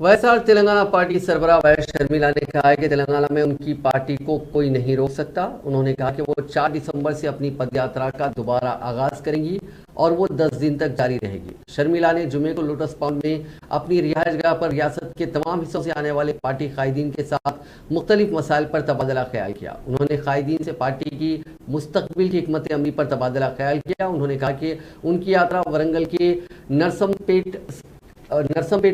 YSR Telangana party सरबराह Y Sharmila ने कहा है कि तेलंगाना में उनकी पार्टी को कोई नहीं रोक सकता। उन्होंने कहा कि वो 4 दिसंबर से अपनी पदयात्रा का दोबारा आगाज करेंगी और वो 10 दिन तक जारी रहेगी। शर्मिला ने जुमे को लोटस पाउंड में अपनी रिहायशगाह पर रियासत के तमाम हिस्सों से आने वाले पार्टी कायदीन के साथ मुख्तलिफ मसाइल पर तबादला ख्याल किया। उन्होंने कायदीन से पार्टी की मुस्तकबिल की हिकमत अमली पर तबादला ख्याल किया। उन्होंने कहा कि उनकी यात्रा वरंगल के नरसमपेट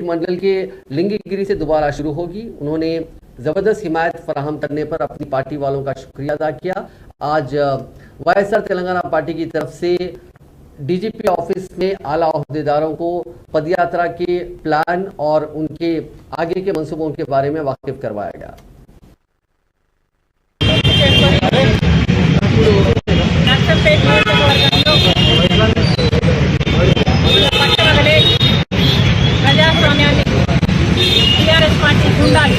मंडल के लिंगिगिरी से दोबारा शुरू होगी। उन्होंने जबरदस्त हिमायत फराहम करने पर अपनी पार्टी वालों का शुक्रिया अदा किया। आज वाईएसआर तेलंगाना पार्टी की तरफ से डीजीपी ऑफिस में आला ओहदेदारों को पदयात्रा के प्लान और उनके आगे के मंसूबों के बारे में वाकिफ करवाया गया। ప్రజాస్వామ్యాన్ని టీఆర్ఎస్ పార్టీ ఉండాలి.